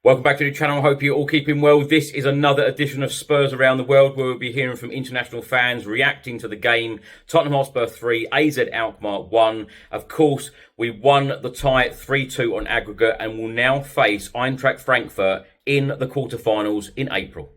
Welcome back to the channel. I hope you're all keeping well. This is another edition of Spurs Around the World, where we'll be hearing from international fans reacting to the game. Tottenham Hotspur 3, AZ Alkmaar 1. Of course, we won the tie 3-2 on aggregate and will now face Eintracht Frankfurt in the quarterfinals in April.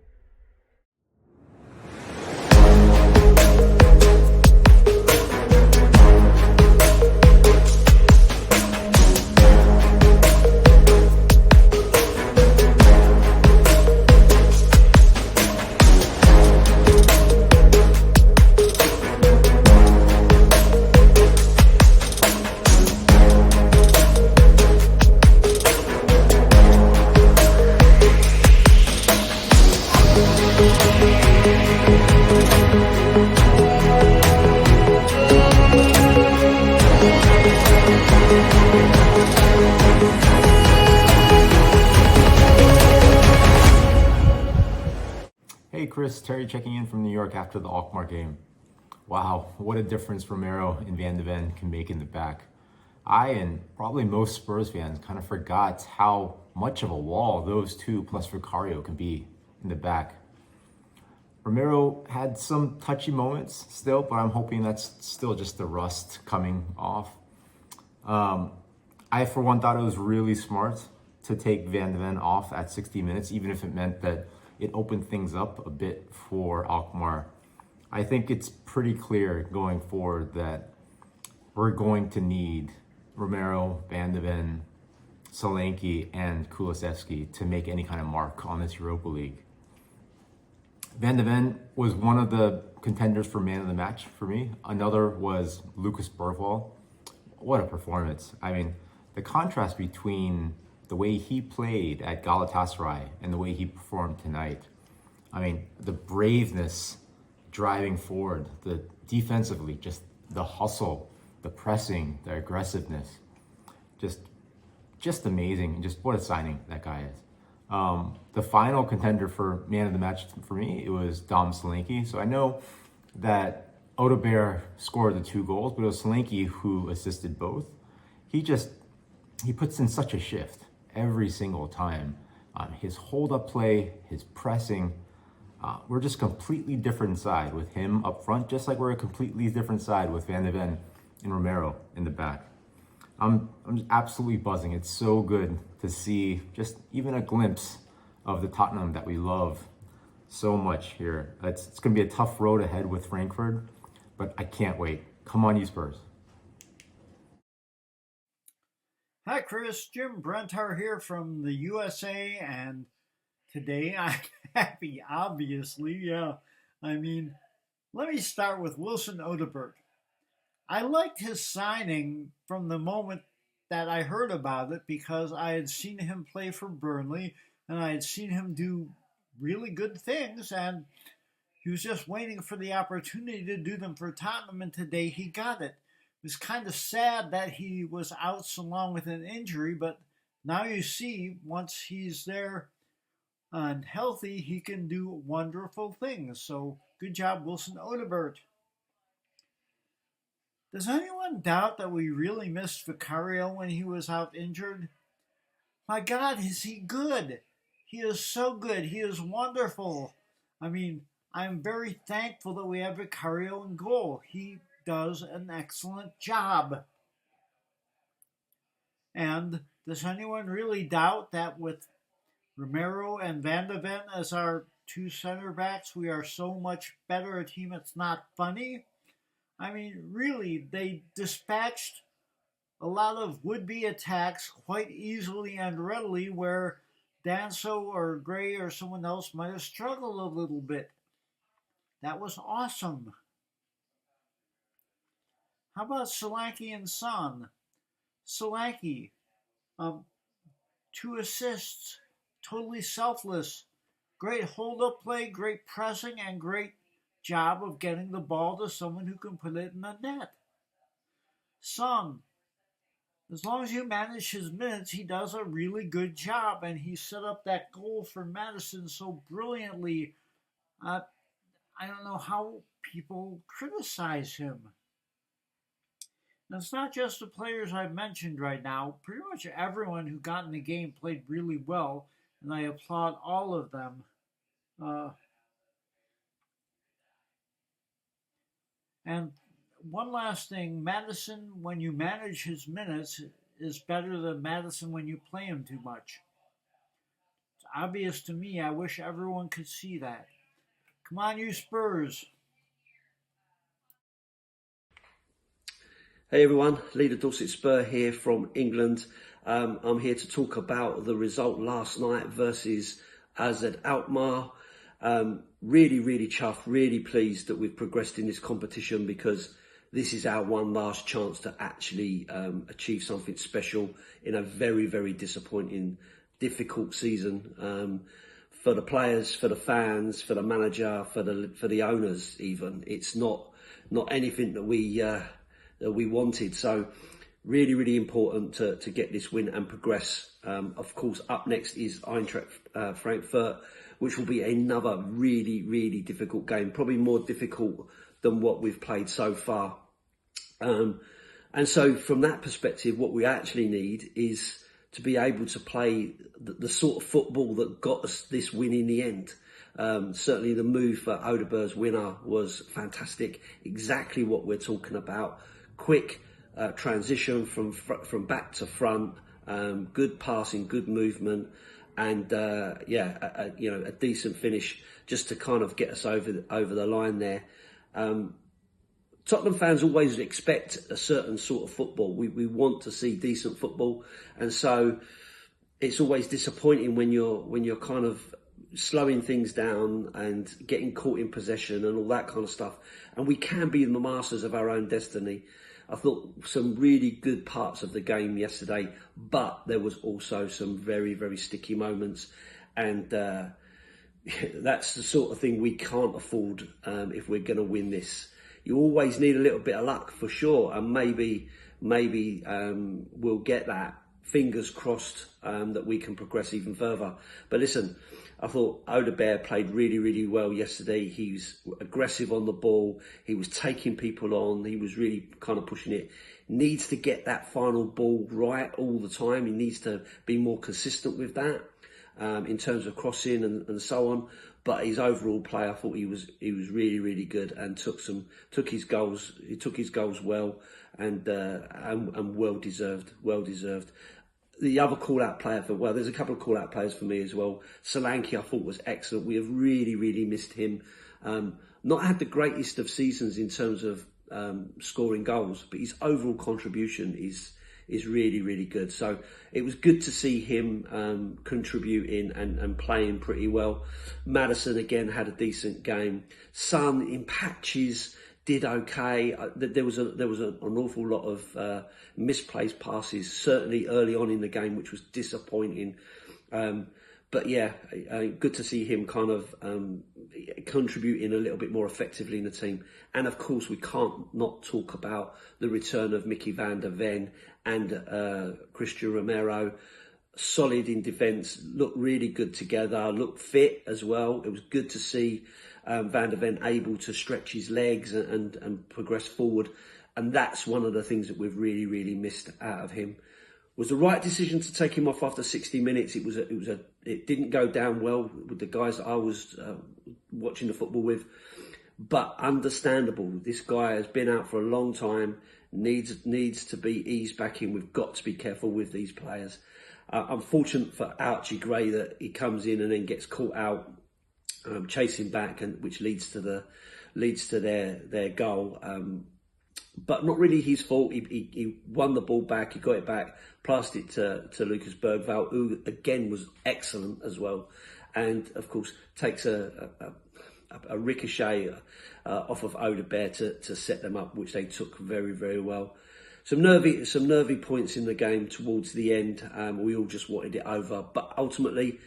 Hey Chris, Terry checking in from New York after the Alkmaar game. Wow, what a difference Romero and Van de Ven can make in the back. I, and probably most Spurs fans, kind of forgot how much of a wall those two plus Vicario can be in the back. Romero had some touchy moments still, but I'm hoping that's still just the rust coming off. I, for one, thought it was really smart to take Van de Ven off at 60 minutes, even if it meant that it opened things up a bit for Alkmaar. I think it's pretty clear going forward that we're going to need Romero, Van de Ven, Solanke, and Kulusevski to make any kind of mark on this Europa League. Van de Ven was one of the contenders for man of the match for me. Another was Lucas Bergwall. What a performance. I mean, the contrast between the way he played at Galatasaray and the way he performed tonight. I mean, the braveness driving forward, the defensively, just the hustle, the pressing, the aggressiveness, just amazing. Just what a signing that guy is. The final contender for man of the match for me, it was Dom Solanke. So I know that Odegaard scored the 2 goals, but it was Solanke who assisted both. He puts in such a shift every single time. His hold-up play, his pressing, we're just completely different side with him up front, just like we're a completely different side with Van de Ven and Romero in the back. I'm just absolutely buzzing. It's so good to see just even a glimpse of the Tottenham that we love so much here. It's going to be a tough road ahead with Frankfurt, but I can't wait. Come on, you Spurs. Hi Chris, Jim Brentar here from the USA, and today I'm happy, obviously, yeah. I mean, let me start with Wilson Odegaard. I liked his signing from the moment that I heard about it because I had seen him play for Burnley and I had seen him do really good things, and he was just waiting for the opportunity to do them for Tottenham, and today he got it. It was kind of sad that he was out so long with an injury, but now you see once he's there and healthy, he can do wonderful things. So good job, Wilson Odegaard. Does anyone doubt that we really missed Vicario when he was out injured? My God, is he good? He is so good. He is wonderful. I mean, I'm very thankful that we have Vicario in goal. He does an excellent job. And does anyone really doubt that with Romero and Van de Ven as our 2 center backs, we are so much better a team? It's not funny. I mean, really, they dispatched a lot of would-be attacks quite easily and readily, where Danso or Gray or someone else might have struggled a little bit. That was awesome. How about Solanke and Son? Solanke, 2 assists, totally selfless. Great hold-up play, great pressing, and great job of getting the ball to someone who can put it in the net. Son, as long as you manage his minutes, he does a really good job, and he set up that goal for Madison so brilliantly. I don't know how people criticize him. And it's not just the players I've mentioned right now. Pretty much everyone who got in the game played really well, and I applaud all of them. And one last thing, Madison, when you manage his minutes, is better than Madison when you play him too much. It's obvious to me. I wish everyone could see that. Come on, you Spurs. Hey everyone, Leader Dorset Spur here from England. I'm here to talk about the result last night versus AZ Alkmaar. Really chuffed, really pleased that we've progressed in this competition, because this is our one last chance to actually achieve something special in a very disappointing, difficult season for the players, for the fans, for the manager, for the owners. Even it's not anything that we wanted. So really important to get this win and progress. Of course, up next is Eintracht Frankfurt, which will be another really difficult game, probably more difficult than what we've played so far. And so from that perspective, what we actually need is to be able to play the sort of football that got us this win in the end. Certainly the move for Odegaard's winner was fantastic. Exactly what we're talking about. Quick transition from back to front, good passing, good movement, and a decent finish just to kind of get us over the line there. Tottenham fans always expect a certain sort of football. We want to see decent football, and so it's always disappointing when you're kind of slowing things down and getting caught in possession and all that kind of stuff. And we can be the masters of our own destiny. I thought some really good parts of the game yesterday, but there was also some very sticky moments, and that's the sort of thing we can't afford if we're going to win this. You always need a little bit of luck for sure, and maybe we'll get that. Fingers crossed that we can progress even further. But listen, I thought Odegaard played really well yesterday. He was aggressive on the ball. He was taking people on. He was really kind of pushing it. Needs to get that final ball right all the time. He needs to be more consistent with that in terms of crossing and so on. But his overall play, I thought he was really good, and took his goals. He took his goals well, and well deserved. The other call-out player there's a couple of call-out players for me as well. Solanke, I thought, was excellent. We have really missed him. Not had the greatest of seasons in terms of scoring goals, but his overall contribution is really good. So it was good to see him contributing and playing pretty well. Madison again had a decent game. Son in patches did okay. There was an awful lot of misplaced passes, certainly early on in the game, which was disappointing. But yeah, good to see him kind of contributing a little bit more effectively in the team. And of course, we can't not talk about the return of Mickey van der Ven and Christian Romero. Solid in defence, looked really good together, looked fit as well. It was good to see Van der Ven able to stretch his legs and progress forward. And that's one of the things that we've really missed out of him. Was the right decision to take him off after 60 minutes. It didn't go down well with the guys that I was watching the football with, but understandable. This guy has been out for a long time, needs to be eased back in. We've got to be careful with these players. Unfortunate for Archie Gray that he comes in and then gets caught out chasing back, and which leads to their goal. But not really his fault. He won the ball back, he got it back, passed it to Lucas Bergvall, who again was excellent as well. And of course takes a ricochet off of Odegaard to set them up, which they took very well. Some nervy points in the game towards the end. We all just wanted it over, but ultimately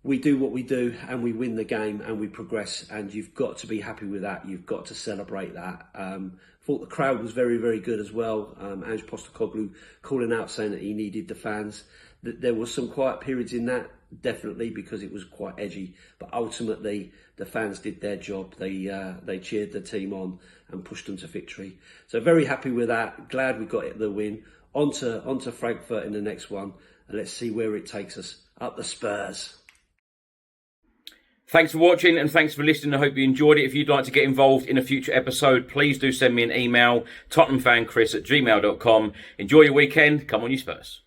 we do what we do and we win the game and we progress, and you've got to be happy with that. You've got to celebrate that. Thought the crowd was very good as well. Ange Postecoglou calling out, saying that he needed the fans. There was some quiet periods in that, definitely, because it was quite edgy, but ultimately the fans did their job. They cheered the team on and pushed them to victory. So very happy with that. Glad we got the win. On to Frankfurt in the next one, and let's see where it takes us. Up the Spurs. Thanks for watching and thanks for listening. I hope you enjoyed it. If you'd like to get involved in a future episode, please do send me an email, tottenhamfanchris@gmail.com. Enjoy your weekend. Come on, you Spurs.